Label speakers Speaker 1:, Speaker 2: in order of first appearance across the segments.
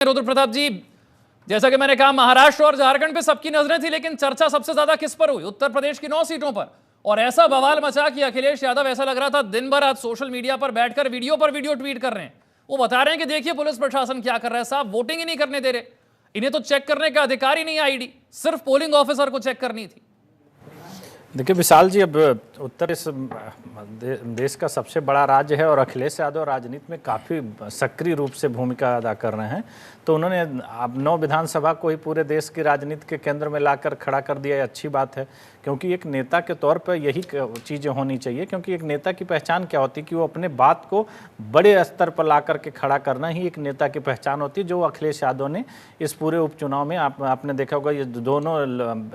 Speaker 1: रुद्र प्रताप जी, जैसा कि मैंने कहा, महाराष्ट्र और झारखंड पे सबकी नजरें थी, लेकिन चर्चा सबसे ज्यादा किस पर हुई? उत्तर प्रदेश की 9 सीटों पर। और ऐसा बवाल मचा कि अखिलेश यादव, ऐसा लग रहा था दिन भर आज सोशल मीडिया पर बैठकर वीडियो पर वीडियो ट्वीट कर रहे हैं। वो बता रहे हैं कि देखिए पुलिस प्रशासन क्या कर रहा है साहब, वोटिंग ही नहीं करने दे रहे, इन्हें तो चेक करने का अधिकार ही नहीं है आईडी, सिर्फ पोलिंग ऑफिसर को चेक करनी थी।
Speaker 2: देखिए विशाल जी, अब उत्तर इस देश का सबसे बड़ा राज्य है और अखिलेश यादव राजनीति में काफ़ी सक्रिय रूप से भूमिका अदा कर रहे हैं। तो उन्होंने अब 9 विधानसभा को ही पूरे देश की राजनीति के केंद्र में लाकर खड़ा कर दिया, ये अच्छी बात है, क्योंकि एक नेता के तौर पर यही चीज़ें होनी चाहिए। क्योंकि एक नेता की पहचान क्या होती है कि वो अपने बात को बड़े स्तर पर ला करके खड़ा करना ही एक नेता की पहचान होती है, जो अखिलेश यादव ने इस पूरे उपचुनाव में आपने देखा होगा, ये दोनों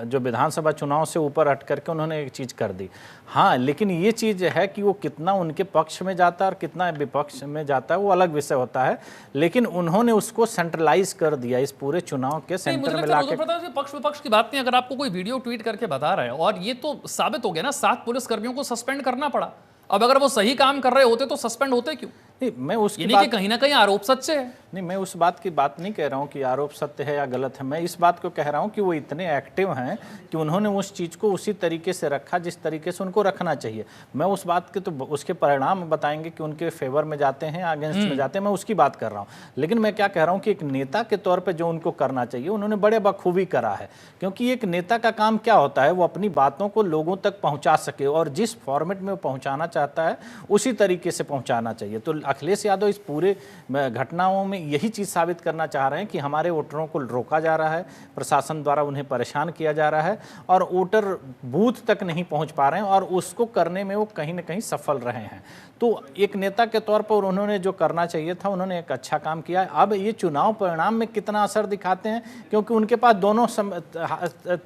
Speaker 2: जो विधानसभा चुनाव से ऊपर हट करके उन्होंने एक चीज़ कर दी। हाँ, लेकिन ये चीज़ है कि वो कितना उनके पक्ष में जाता है और कितना विपक्ष में जाता है, वो अलग विषय होता है। लेकिन उन्होंने उसको सेंट्रलाइज कर दिया, इस पूरे चुनाव के सेंटर में लाके।
Speaker 1: पक्ष विपक्ष की बात नहीं, अगर आपको कोई वीडियो ट्वीट करके बता रहा है, और ये तो साबित हो गया ना, 7 पुलिसकर्मियों को सस्पेंड करना पड़ा। अब अगर वो सही काम कर रहे होते तो सस्पेंड होते क्यों?
Speaker 2: नहीं, मैं उसकी
Speaker 1: बात, कहीं ना कहीं आरोप सच्चे है।
Speaker 2: नहीं, मैं उस बात की बात नहीं कह रहा हूँ कि आरोप सत्य है या गलत है। मैं इस बात को कह रहा हूँ कि वो इतने एक्टिव हैं कि उन्होंने उस चीज़ को उसी तरीके से रखा जिस तरीके से उनको रखना चाहिए। मैं उस बात के तो उसके परिणाम बताएंगे कि उनके फेवर में जाते हैं या अगेंस्ट में जाते हैं, मैं उसकी बात कर रहा हूँ। लेकिन मैं क्या कह रहा हूँ कि एक नेता के तौर पर जो उनको करना चाहिए उन्होंने बड़े बखूबी करा है। क्योंकि एक नेता का काम क्या होता है, वो अपनी बातों को लोगों तक पहुँचा सके और जिस फॉर्मेट में वो पहुँचाना चाहता है उसी तरीके से पहुँचाना चाहिए। तो अखिलेश यादव इस पूरे घटनाओं में यही चीज़ साबित करना चाह रहे हैं कि हमारे वोटरों को रोका जा रहा है, प्रशासन द्वारा उन्हें परेशान किया जा रहा है और वोटर बूथ तक नहीं पहुंच पा रहे हैं, और उसको करने में वो कहीं ना कहीं सफल रहे हैं। तो एक नेता के तौर पर उन्होंने जो करना चाहिए था, उन्होंने एक अच्छा काम किया। अब ये चुनाव परिणाम में कितना असर दिखाते हैं, क्योंकि उनके पास दोनों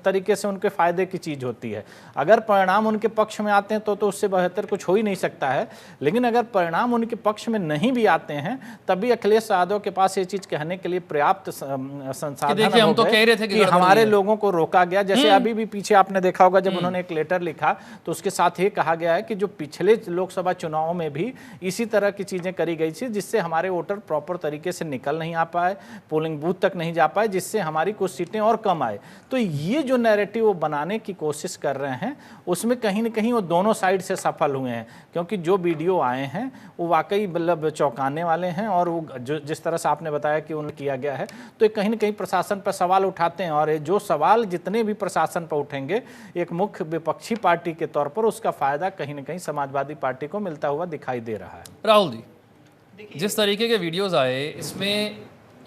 Speaker 2: तरीके से उनके फायदे की चीज़ होती है। अगर परिणाम उनके पक्ष में आते हैं तो उससे बेहतर कुछ हो ही नहीं सकता है। लेकिन अगर परिणाम उनके पक्ष में नहीं भी आते हैं, तभी अखिलेश यादव के पास ये चीज़ कहने के लिए पर्याप्त संसाधन
Speaker 1: हम तो कह रहे थे
Speaker 2: कि हमारे लोगों को रोका गया। जैसे अभी भी पीछे आपने देखा होगा, जब उन्होंने एक लेटर लिखा तो उसके साथ ये कहा गया है कि जो पिछले लोकसभा चुनाव में भी इसी तरह की चीजें करी गई थी, जिससे हमारे वोटर प्रॉपर तरीके से निकल नहीं आ पाए, पोलिंग बूथ तक नहीं जा पाए, जिससे हमारी कुछ सीटें और कम आए। तो ये जो नैरेटिव वो बनाने की कोशिश कर रहे हैं, उसमें कहीं ना कहीं वो दोनों साइड से सफल हुए हैं। क्योंकि जो वीडियो आए हैं वो वाकई मतलब चौंकाने वाले हैं, और वो जो जिस तरह से आपने बताया कि उन्हें किया गया है, तो कहीं ना कहीं प्रशासन पर सवाल उठाते हैं। और जो सवाल जितने भी प्रशासन पर उठेंगे, एक मुख्य विपक्षी पार्टी के तौर पर उसका फायदा कहीं ना कहीं समाजवादी पार्टी को मिलता हुआ दिखाई दे रहा है।
Speaker 1: राहुल जी, जिस तरीके के वीडियोस आए, इसमें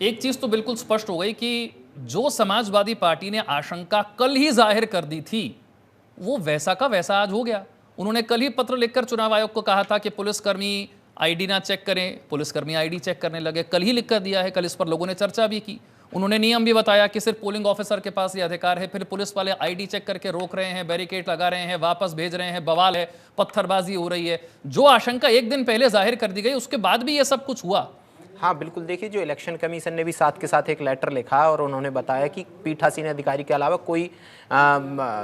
Speaker 1: एक चीज तो बिल्कुल स्पष्ट हो गई कि जो समाजवादी पार्टी ने आशंका कल ही जाहिर कर दी थी, वो वैसा का वैसा आज हो गया। उन्होंने कल ही पत्र लिखकर चुनाव आयोग को कहा था कि पुलिसकर्मी आईडी ना चेक करें, पुलिसकर्मी आईडी चेक करने लगे। कल ही लिख कर दिया है, कल इस पर लोगों ने चर्चा भी की। उन्होंने नियम भी बताया कि सिर्फ पोलिंग ऑफिसर के पास ये अधिकार है। फिर पुलिस वाले आईडी चेक करके रोक रहे हैं, बैरिकेड लगा रहे हैं, वापस भेज रहे हैं, बवाल है, पत्थरबाजी हो रही है। जो आशंका एक दिन पहले जाहिर कर दी गई, उसके बाद भी ये सब कुछ हुआ।
Speaker 3: हाँ बिल्कुल, देखिए जो इलेक्शन कमीशन ने भी साथ के साथ एक लेटर लिखा और उन्होंने बताया कि पीठासीन अधिकारी के अलावा कोई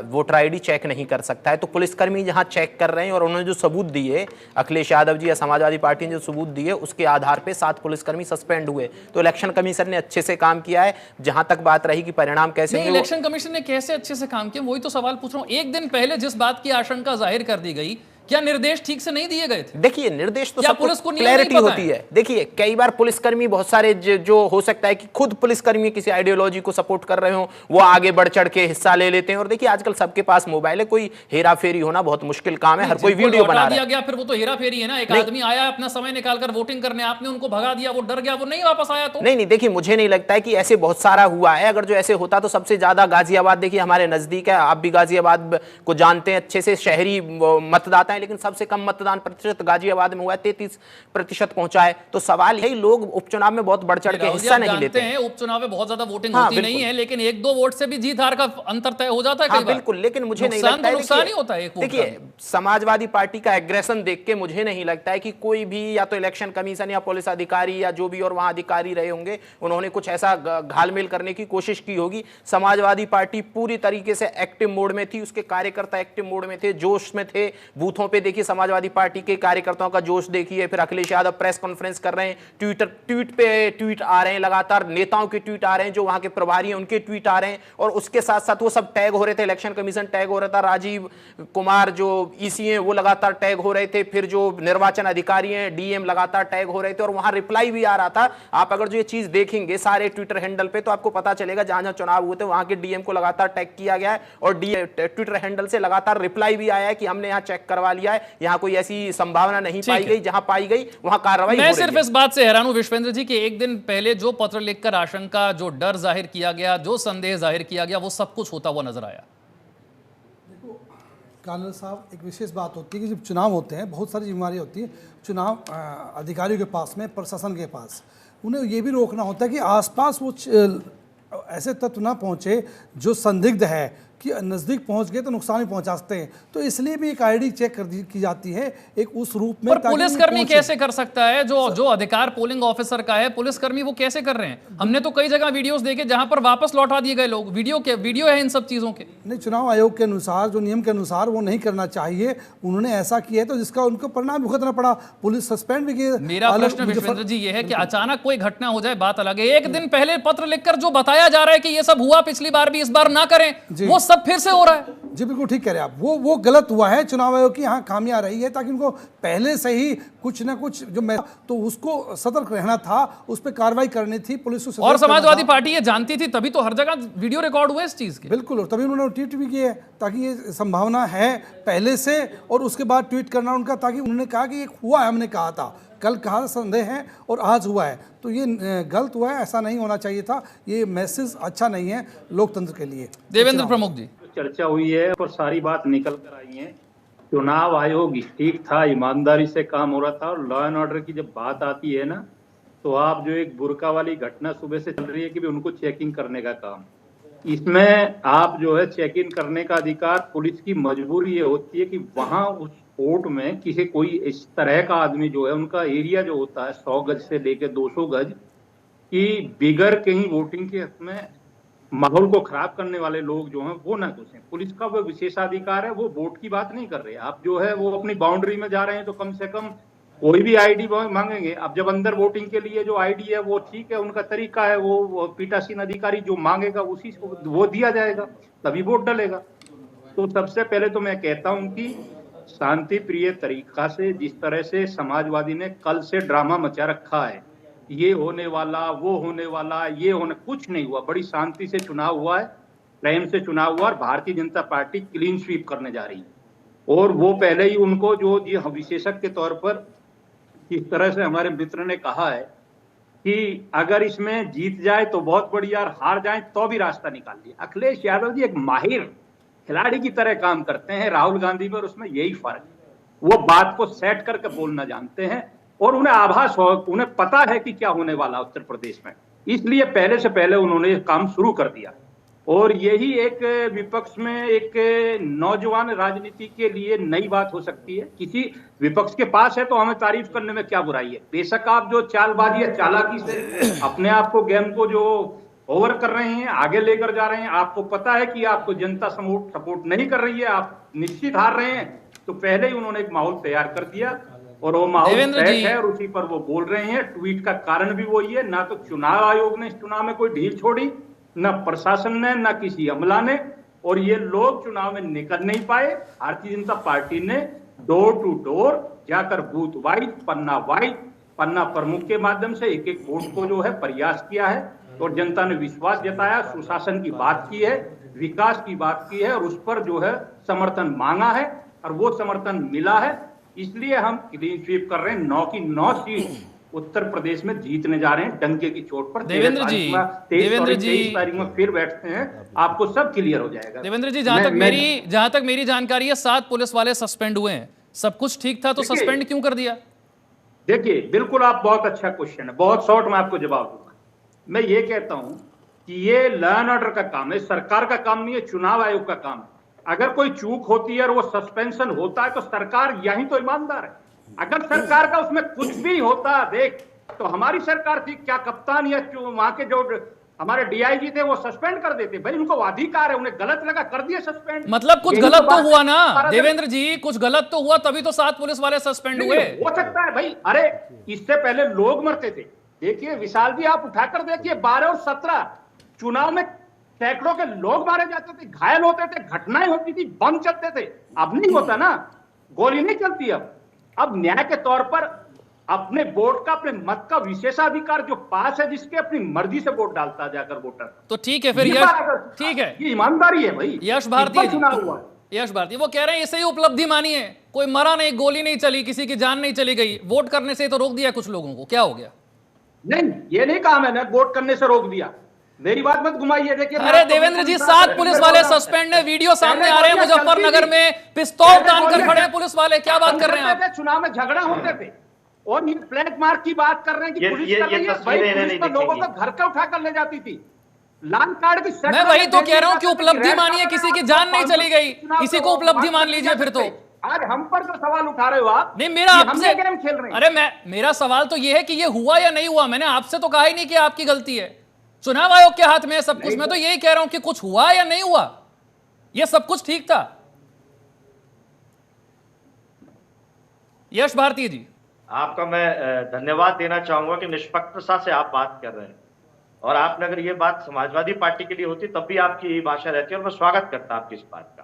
Speaker 3: वोटर आईडी चेक नहीं कर सकता है। तो पुलिसकर्मी जहाँ चेक कर रहे हैं, और उन्होंने जो सबूत दिए, अखिलेश यादव जी या समाजवादी पार्टी ने जो सबूत दिए, उसके आधार पे 7 पुलिसकर्मी सस्पेंड हुए। तो इलेक्शन कमीशन ने अच्छे से काम किया है। जहां तक बात रही कि परिणाम कैसे,
Speaker 1: इलेक्शन कमीशन ने कैसे अच्छे से काम किया, वही तो सवाल पूछ रहा हूँ। एक दिन पहले जिस बात की आशंका जाहिर कर दी गई, क्या निर्देश ठीक से नहीं दिए गए थे?
Speaker 3: देखिए निर्देश तो सबको क्लैरिटी होती है। देखिए कई बार पुलिसकर्मी बहुत सारे जो हो सकता है कि खुद पुलिसकर्मी किसी आइडियोलॉजी को सपोर्ट कर रहे हो, वो आगे बढ़ चढ़ के हिस्सा ले लेते हैं। और देखिए आजकल सबके पास मोबाइल है, कोई हेरा फेरी होना बहुत मुश्किल काम है, हर कोई वीडियो बना रहा है।
Speaker 1: फिर वो तो हेरा फेरी है ना। एक आदमी आया अपना समय निकालकर वोटिंग करने, आपने उनको भगा दिया, वो डर गया, वो नहीं वापस आया। तो
Speaker 3: नहीं, देखिए मुझे नहीं लगता है कि ऐसे बहुत सारा हुआ है। अगर जो ऐसे होता तो सबसे ज्यादा गाजियाबाद, देखिए हमारे नजदीक है, आप भी गाजियाबाद को जानते हैं अच्छे से, शहरी मतदाता है, लेकिन सबसे कम मतदान प्रतिशत गाजियाबाद में हुआ है, 33% पहुंचा है। तो सवाल यही, लोग उपचुनाव में बहुत बढ़ चढ़ के हिस्सा नहीं लेते हैं।
Speaker 1: उपचुनाव में बहुत ज्यादा वोटिंग होती नहीं है, लेकिन 1-2 वोट से भी जीत हार का अंतर तय हो जाता है कई बार।
Speaker 3: बिल्कुल, लेकिन मुझे नहीं लगता है,
Speaker 1: नुकसान ही होता है।
Speaker 3: देखिए समाजवादी पार्टी का एग्रेशन देख के मुझे नहीं लगता है कि कोई भी, या तो इलेक्शन कमीशन या पुलिस अधिकारी या जो भी और वहां अधिकारी रहे होंगे, उन्होंने कुछ ऐसा घालमेल करने की कोशिश की होगी। समाजवादी पार्टी पूरी तरीके से एक्टिव मोड में थी, उसके कार्यकर्ता एक्टिव मोड में थे, जोश में थे, बूथों पे देखिए समाजवादी पार्टी के कार्यकर्ताओं का जोश देखिए, फिर अखिलेश यादव प्रेस कॉन्फ्रेंस कर रहे हैं, ट्वीट पे ट्वीट आ रहे हैं, लगातार नेताओं के ट्वीट आ रहे हैं, जो वहां के प्रभारी हैं उनके ट्वीट आ रहे हैं, और उसके साथ साथ वो सब टैग हो रहे थे, इलेक्शन कमीशन टैग हो रहा था, राजीव कुमार जो ईसी हैं वो लगातार टैग हो रहे थे, फिर जो निर्वाचन अधिकारी हैं डीएम लगातार टैग हो रहे थे, और वहां रिप्लाई भी आ रहा था। आप अगर जो ये चीज देखेंगे सारे ट्विटर हैंडल पे तो आपको पता चलेगा जहां जहां चुनाव हुए थे वहां के डीएम को लगातार टैग किया गया है, और ट्विटर हैंडल से लगातार रिप्लाई भी आया है कि हमने यहाँ चेक करवा लिया है, यहाँ कोई ऐसी संभावना नहीं पाई गई, जहां पाई गई वहां कार्रवाई हो रही है।
Speaker 1: मैं सिर्फ इस बात से हैरान हूं विश्वेंद्र जी कि एक दिन पहले जो पत्र लिखकर आशंका, जो डर जाहिर किया गया, जो संदेह जाहिर किया गया, वो सब कुछ होता हुआ नजर आया।
Speaker 4: देखो कर्नल साहब, एक विशेष बात होती है कि जब चुनाव होते हैं बहुत सारी जिम्मेदारी होती है चुनाव अधिकारियों के पास में, प्रशासन के पास। उन्हें ये भी रोकना होता है कि आसपास वो ऐसे तत्व ना पहुंचे जो संदिग्ध है कि नज़दीक पहुंच गए तो नुकसान भी पहुंचा सकते हैं, तो इसलिए भी एक आईडी चेक की जाती है एक उस रूप में।
Speaker 1: पर पुलिसकर्मी कैसे कर सकता है? जो अधिकार पोलिंग ऑफिसर का है, पुलिसकर्मी वो कैसे कर रहे हैं? हमने तो कई जगह वीडियोस देखे जहां पर वापस लौटा दिए गए लोग। वीडियो है इन सब चीजों के।
Speaker 4: नहीं, चुनाव आयोग के अनुसार, जो नियम के अनुसार वो नहीं करना चाहिए, उन्होंने ऐसा किया है तो जिसका उनको परिणाम भुगतना पड़ा, पुलिस सस्पेंड भी किए।
Speaker 1: मेरा प्रश्न विश्वेंद्र जी ये है कि अचानक कोई घटना हो जाए बात अलग है, एक दिन पहले पत्र लिखकर जो बताया जा रहा है कि ये सब हुआ पिछली बार भी, इस बार ना करें, वो सब फिर से हो रहा है।
Speaker 4: जी बिल्कुल ठीक कह रहे हैं आप, वो गलत हुआ है। चुनाव आयोग की यहाँ खामियां रही है, ताकि उनको पहले से ही कुछ ना कुछ तो उसको सतर्क रहना था, उस पर कार्रवाई करनी थी पुलिस को।
Speaker 1: और समाजवादी पार्टी ये जानती थी, तभी तो हर जगह वीडियो रिकॉर्ड हुए इस चीज के।
Speaker 4: बिल्कुल, और तभी उन्होंने ट्वीट भी किए ताकि ये संभावना है पहले से, और उसके बाद ट्वीट करना उनका, ताकि उन्होंने कहा कि ये हुआ है, हमने कहा था, कल कहा संदेह है और आज हुआ है, तो ये गलत हुआ है, ऐसा नहीं होना चाहिए था। ये मैसेज अच्छा नहीं है लोकतंत्र के लिए।
Speaker 1: देवेंद्र प्रमुख जी,
Speaker 5: चर्चा हुई है और सारी बात निकल कर आई है। चुनाव आयोग ठीक था, ईमानदारी से काम हो रहा था, और लॉ एंड ऑर्डर की जब बात आती है ना, तो आप जो एक बुर्का वाली घटना सुबह से चल रही है कि उनको चेकिंग करने का काम, इसमें आप जो है चेक इन करने का अधिकार, पुलिस की मजबूरी ये होती है कि वहां उस कोर्ट में किसी कोई इस तरह का आदमी जो है, उनका एरिया जो होता है 100 गज से लेकर 200 गज की, बिगर कहीं वोटिंग के हक में माहौल को खराब करने वाले लोग जो हैं वो ना घुसें। पुलिस का वो विशेषाधिकार है, वो वोट की बात नहीं कर रहे। आप जो है वो अपनी बाउंड्री में जा रहे हैं तो कम से कम कोई भी आईडी मांगेंगे। अब जब अंदर वोटिंग के लिए जो आईडी है वो ठीक है, उनका तरीका है, वो पीठासीन अधिकारी जो मांगेगा उसी को वो दिया जाएगा, तभी वोट डलेगा। तो सबसे पहले तो मैं कहता हूं कि शांति प्रिय तरीका से, जिस तरह से समाजवादी ने कल से ड्रामा मचा रखा है, ये होने वाला, वो होने वाला, ये होने, कुछ नहीं हुआ। बड़ी शांति से चुनाव हुआ है, प्रेम से चुनाव हुआ, और Bharatiya Janata party clean sweep करने जा रही है। और वो पहले ही उनको जो विशेषज्ञ के तौर पर किस तरह से हमारे मित्र ने कहा है कि अगर इसमें जीत जाए तो बहुत बढ़िया, और हार जाए तो भी रास्ता निकाल दिया। अखिलेश यादव जी एक माहिर खिलाड़ी की तरह काम करते हैं, राहुल गांधी पर उसमें यही फर्क है। वो बात को सेट करके बोलना जानते हैं, और उन्हें आभास हो, उन्हें पता है कि क्या होने वाला उत्तर प्रदेश में, इसलिए पहले से पहले उन्होंने काम शुरू कर दिया। और यही एक विपक्ष में एक नौजवान राजनीति के लिए नई बात हो सकती है। किसी विपक्ष के पास है तो हमें तारीफ करने में क्या बुराई है। बेशक आप जो चालबाजी या चालाकी से अपने आप को, गेम को जो ओवर कर रहे हैं, आगे लेकर जा रहे हैं, आपको पता है कि आपको जनता सपोर्ट नहीं कर रही है, आप निश्चित हार रहे हैं, तो पहले ही उन्होंने एक माहौल तैयार कर दिया, और वो माहौल तय है और उसी पर वो बोल रहे हैं। ट्वीट का कारण भी वही है, ना तो चुनाव आयोग ने इस चुनाव में कोई ढील छोड़ी, ना प्रशासन ने, ना किसी अमला ने, और ये लोग चुनाव में निकल नहीं पाए। भारतीय जनता पार्टी ने डोर टू डोर जाकर बूथ वाइज, पन्ना प्रमुख के माध्यम से एक एक वोट को जो है प्रयास किया है, और जनता ने विश्वास जताया, सुशासन की बात की है, विकास की बात की है, और उस पर जो है समर्थन मांगा है, और वो समर्थन मिला है। इसलिए हम क्लीन स्वीप कर रहे हैं। 9 की 9 सीट उत्तर प्रदेश में जीतने जा रहे हैं डंके की चोट पर।
Speaker 1: देवेंद्र जी
Speaker 5: 23 तारीख में फिर बैठते हैं, आपको सब क्लियर हो जाएगा।
Speaker 1: देवेंद्र जी, जहां तक मेरी जानकारी है 7 पुलिस वाले सस्पेंड हुए हैं। सब कुछ ठीक था तो सस्पेंड क्यों कर दिया?
Speaker 5: देखिए, बिल्कुल आप बहुत अच्छा क्वेश्चन है, बहुत शॉर्ट में आपको जवाब दूंगा। मैं ये कहता हूं कि ये लॉ एंड ऑर्डर का काम है, सरकार का काम नहीं है, चुनाव आयोग का काम है। अगर कोई चूक होती है और वो सस्पेंशन होता है तो सरकार यही तो ईमानदार है। अगर सरकार का उसमें कुछ भी होता देख, तो हमारी सरकार थी क्या, कप्तान या वहां के जो हमारे डीआईजी थे वो सस्पेंड कर देते। भाई उनको अधिकार है, उन्हें गलत लगा कर दिए सस्पेंड।
Speaker 1: मतलब कुछ
Speaker 5: यही
Speaker 1: गलत तो
Speaker 5: बात
Speaker 1: हुआ
Speaker 5: है।
Speaker 1: ना देवेंद्र जी, कुछ गलत तो हुआ, तभी तो 7 पुलिस वाले सस्पेंड हुए।
Speaker 5: हो सकता है भाई, अरे इससे पहले लोग मरते थे। देखिए विशाल जी, आप उठाकर देखिए 12 और 17 चुनाव में सैकड़ों के लोग मारे जाते थे, घायल होते थे, घटनाएं होती थी, बम चलते थे। अब नहीं होता ना, गोली नहीं चलती। अब न्याय के तौर पर अपने वोट का, अपने मत का विशेषाधिकार जो पास है, जिसके अपनी मर्जी से वोट डालता है जाकर वोटर।
Speaker 1: तो ठीक है फिर
Speaker 5: ये
Speaker 1: यश,
Speaker 5: बात
Speaker 1: ठीक है,
Speaker 5: ये ईमानदारी है भाई।
Speaker 1: यश भारतीय जी,
Speaker 5: चुनाव हुआ है।
Speaker 1: यश भारतीय वो कह रहे हैं इसे ही उपलब्धि मानी है, कोई मरा नहीं, गोली नहीं चली, किसी की जान नहीं चली गई, वोट करने से तो रोक दिया कुछ लोगों को, क्या हो गया?
Speaker 5: नहीं, ये नहीं कहा मैंने वोट करने से रोक दिया, मेरी बात मत घुमाइए। देखिए
Speaker 1: अरे देवेंद्र जी, 7 पुलिस वाले सस्पेंड है, वीडियो सामने आ रहे हैं, मुजफ्फरनगर में पिस्तौल तान कर खड़े हैं पुलिस वाले, क्या बात कर रहे हैं आप?
Speaker 5: चुनाव में झगड़ा होते थे और ये फ्लैग मार्च की बात कर रहे हैं कि पुलिस कर रही है। भाई पुलिस तो लोगों को घर का उठा कर ले जाती थी, लाल कार्ड की।
Speaker 1: मैं वही तो कह रहा हूं कि उपलब्धि मानिए, किसी की जान नहीं चली गई, इसी को उपलब्धि मान लीजिए फिर तो।
Speaker 5: आज हम पर जो सवाल उठा रहे हो आप,
Speaker 1: नहीं, मेरा आपसे
Speaker 5: गेम खेल रहे हैं।
Speaker 1: अरे मेरा सवाल तो ये है कि ये हुआ या नहीं हुआ। मैंने आपसे तो कहा ही नहीं कि आपकी गलती है, चुनाव आयोग के हाथ में है सब कुछ। मैं तो यही कह रहा हूं कि कुछ हुआ या नहीं हुआ, ये सब कुछ ठीक था। यश भारतीय जी,
Speaker 6: आपका मैं धन्यवाद देना चाहूंगा कि निष्पक्षता से आप बात कर रहे हैं, और आपने अगर ये बात समाजवादी पार्टी के लिए होती तब भी आपकी यही भाषा रहती है, और मैं स्वागत करता आपकी इस बात का,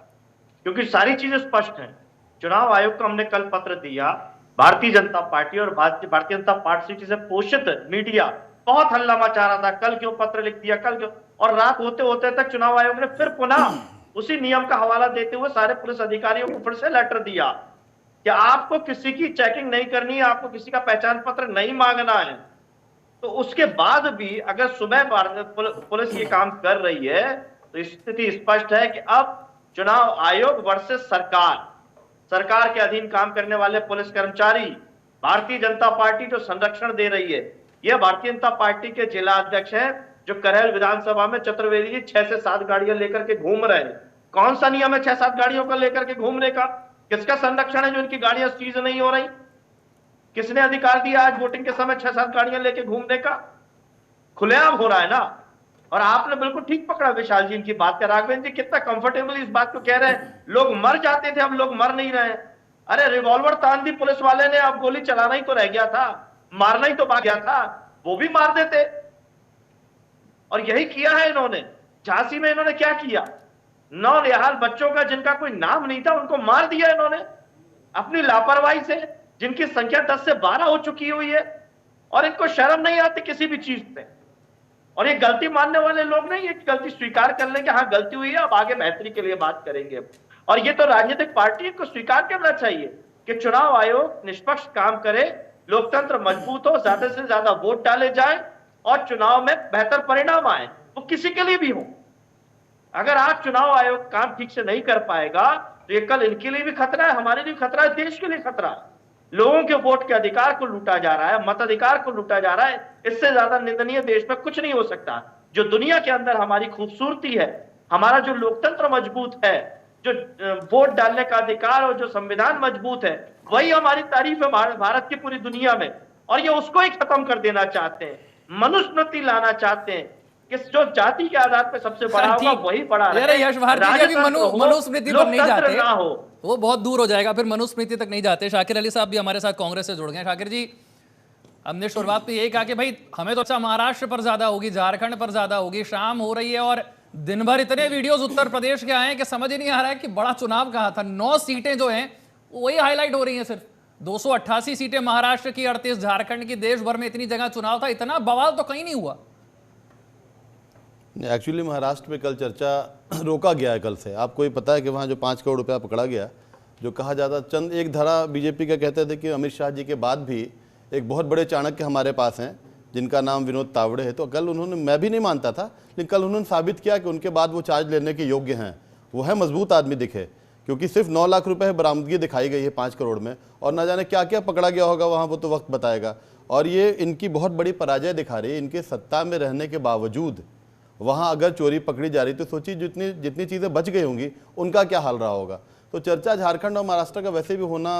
Speaker 6: क्योंकि सारी चीजें स्पष्ट हैं। चुनाव आयोग को हमने कल पत्र दिया, भारतीय जनता पार्टी और भारतीय जनता पार्टी से पोषित मीडिया बहुत हल्ला मचा रहा था, कल क्यों पत्र लिख दिया, कल क्यों, और रात होते होते तक चुनाव आयोग ने फिर पुनः उसी नियम का हवाला देते हुए सारे पुलिस अधिकारियों को फिर से लेटर दिया कि आपको किसी की चेकिंग नहीं करनी है, आपको किसी का पहचान पत्र नहीं मांगना है। तो उसके बाद भी अगर सुबह पुलिस ये काम कर रही है तो स्थिति स्पष्ट है कि अब चुनाव आयोग वर्सेस सरकार के अधीन काम करने वाले पुलिस कर्मचारी, भारतीय जनता पार्टी जो संरक्षण दे रही है। यह भारतीय जनता पार्टी के जिला अध्यक्ष हैं जो करहल विधानसभा में चतुर्वेदी जी 6 से 7 गाड़ियां लेकर के घूम रहे हैं। कौन सा नियम है 6-7 गाड़ियों का लेकर के घूमने का? किसका संरक्षण है जो इनकी गाड़ियां सीज नहीं हो रही? किसने अधिकार दिया आज वोटिंग के समय 6-7 गाड़ियां लेके घूमने का? खुलेआम हो रहा है ना। और आपने बिल्कुल ठीक पकड़ा विशाल जी इनकी बात का। राघवेंद्र जी कितना कंफर्टेबल इस बात को कह रहे हैं, लोग मर जाते थे, अब लोग मर नहीं रहे। अरे रिवॉल्वर तान दी पुलिस वाले ने, अब गोली चलाना ही तो रह गया था, मारना ही तो बाकी गया था, वो भी मार देते। और यही किया है इन्होंने। झांसी में इन्होंने क्या किया? 9 निहाल बच्चों का जिनका कोई नाम नहीं था उनको मार दिया इन्होंने अपनी लापरवाही से, जिनकी संख्या 10 से 12 हो चुकी हुई है, और इनको शर्म नहीं आती किसी भी चीज पे। और ये गलती मानने वाले लोग नहीं, ये गलती स्वीकार कर लेंगे, हाँ गलती हुई है, अब आगे बेहतरी के लिए बात करेंगे। और ये तो राजनीतिक पार्टी को स्वीकार करना चाहिए कि चुनाव आयोग निष्पक्ष काम करे, लोकतंत्र मजबूत हो, ज्यादा से ज्यादा वोट डाले जाए और चुनाव में बेहतर परिणाम आए, वो किसी के लिए भी हो। अगर आज चुनाव आयोग काम ठीक से नहीं कर पाएगा तो ये कल इनके लिए भी खतरा है, हमारे लिए खतरा है, देश के लिए खतरा है। लोगों के वोट के अधिकार को लूटा जा रहा है, मताधिकार को लूटा जा रहा है। इससे ज्यादा निंदनीय देश में कुछ नहीं हो सकता। जो दुनिया के अंदर हमारी खूबसूरती है, हमारा जो लोकतंत्र मजबूत है, जो वोट डालने का अधिकार और जो संविधान मजबूत है, वही हमारी तारीफ है भारत की पूरी दुनिया में। और ये उसको ही खत्म कर देना चाहते हैं, मनुस्मृति लाना चाहते हैं कि जो जाति के आधार पर सबसे बड़ा होगा वही बड़ा रहे।
Speaker 1: यश भारती जी मनुस्मृति तक नहीं जाते,
Speaker 6: ना हो,
Speaker 1: वो बहुत दूर हो जाएगा, फिर मनुस्मृति तक नहीं जाते। शाकिर अली साहब भी हमारे साथ कांग्रेस से जुड़ गए। शाकिर जी, हमने शुरुआत में यही कहा कि भाई हमें तो अच्छा महाराष्ट्र पर ज्यादा होगी, झारखंड पर ज्यादा होगी, शाम हो रही है और दिन भर इतने वीडियोस उत्तर प्रदेश के आए हैं कि समझ ही नहीं आ रहा है कि बड़ा चुनाव कहाँ था। 9 सीटें जो हैं वही हाईलाइट हो रही हैं, सिर्फ 288 सीटें महाराष्ट्र की, 38 झारखंड की। देश भर में इतनी जगह चुनाव था, इतना बवाल तो कहीं नहीं हुआ।
Speaker 7: एक्चुअली महाराष्ट्र में कल चर्चा रोका गया है कल से। आपको ये पता है कि वहाँ जो 5 करोड़ रुपया पकड़ा गया, जो कहा जाता, चंद एक धारा बीजेपी का कहते थे कि अमित शाह जी के बाद भी एक बहुत बड़े चाणक्य हमारे पास हैं जिनका नाम विनोद तावड़े है। तो कल उन्होंने, मैं भी नहीं मानता था, लेकिन कल उन्होंने साबित किया कि उनके बाद वो चार्ज लेने के योग्य हैं। वो है मजबूत आदमी दिखे, क्योंकि सिर्फ 9 लाख रुपए बरामदगी दिखाई गई है 5 करोड़ में, और ना जाने क्या क्या पकड़ा गया होगा वहाँ, वो तो वक्त बताएगा। और ये इनकी बहुत बड़ी पराजय दिखा रही है। इनके सत्ता में रहने के बावजूद वहाँ अगर चोरी पकड़ी जा रही तो सोचिए जितनी चीज़ें बच गई होंगी उनका क्या हाल रहा होगा। तो चर्चा झारखंड और महाराष्ट्र का वैसे भी होना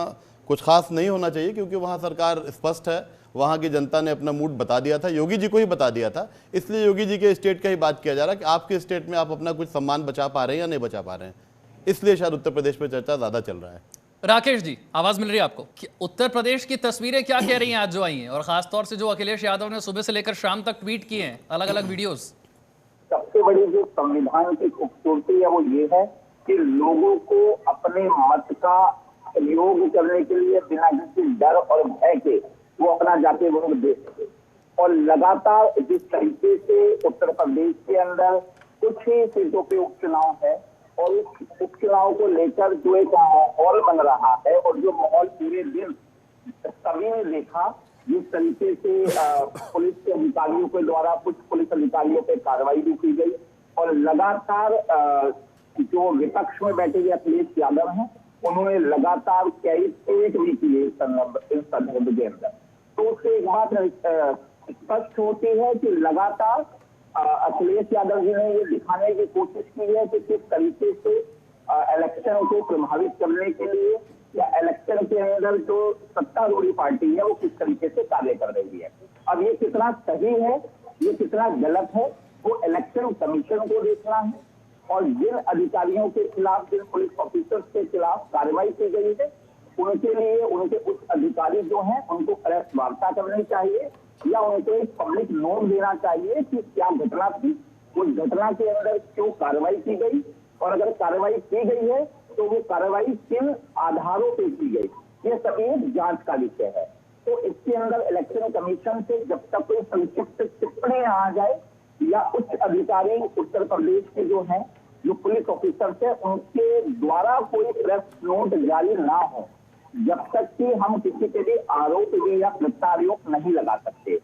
Speaker 7: कुछ खास नहीं होना चाहिए, क्योंकि वहाँ सरकार स्पष्ट है, वहाँ की जनता ने अपना मूड बता दिया था, योगी जी को ही बता दिया था। इसलिए योगी जी के स्टेट का ही बात किया जा रहा है कि आपके स्टेट में आप अपना कुछ सम्मान बचा पा रहे हैं या नहीं बचा पा रहे हैं, इसलिए शायद उत्तर प्रदेश में चर्चा ज़्यादा चल रहा है।
Speaker 1: राकेश जी, आवाज मिल रही है आपको? उत्तर प्रदेश की तस्वीरें क्या कह रही हैं आज जो आई हैं, और खासतौर से जो अखिलेश यादव ने सुबह से लेकर शाम तक ट्वीट किए हैं, अलग अलग वीडियोस?
Speaker 8: सबसे बड़ी जो संविधान की खूबसूरती है वो ये है कि लोगों को अपने मत का प्रयोग करने के लिए बिना किसी डर और भय के वो अपना जाके वोट दे सके। और लगातार जिस तरीके से उत्तर प्रदेश के अंदर कुछ ही सीटों पे उपचुनाव है और उस उपचुनाव को लेकर जो एक माहौल बन रहा है, और जो माहौल पूरे दिन सभी ने देखा, जिस तरीके से पुलिस के अधिकारियों के द्वारा कुछ पुलिस अधिकारियों पे कार्रवाई भी की गई, और लगातार जो विपक्ष में बैठे हुए अखिलेश यादव हैं उन्होंने लगातार कई ट्वीट भी किए इस संदर्भ के अंदर। तो उससे एक बात स्पष्ट होती है कि लगातार अखिलेश यादव जी ने ये दिखाने की कोशिश की है कि किस तरीके से इलेक्शन को प्रभावित करने के लिए या इलेक्शन के अंदर जो सत्तारूढ़ी पार्टी है वो किस तरीके से कार्य कर रही है। अब ये कितना सही है, ये कितना गलत है, वो इलेक्शन कमीशन को देखना है। और जिन अधिकारियों के खिलाफ, जिन पुलिस ऑफिसर्स के खिलाफ कार्रवाई की गई है, उनके लिए उनके उच्च अधिकारी जो हैं उनको प्रेस वार्ता करनी चाहिए या उनको एक पब्लिक नोट देना चाहिए कि क्या घटना थी, उस घटना के अंदर क्यों कार्रवाई की गई, और अगर कार्रवाई की गई है तो वो कार्रवाई किन आधारों पे की गई, ये सभी एक जांच का विषय है। तो इसके अंदर इलेक्शन कमीशन से जब तक कोई संक्षिप्त टिप्पणी आ जाए या उच्च अधिकारी उत्तर प्रदेश के जो हैं, जो पुलिस ऑफिसर्स है, उनके द्वारा कोई प्रेस नोट जारी ना हो, जब तक कि हम किसी के लिए आरोप या प्रत्यारोप नहीं लगा सकते।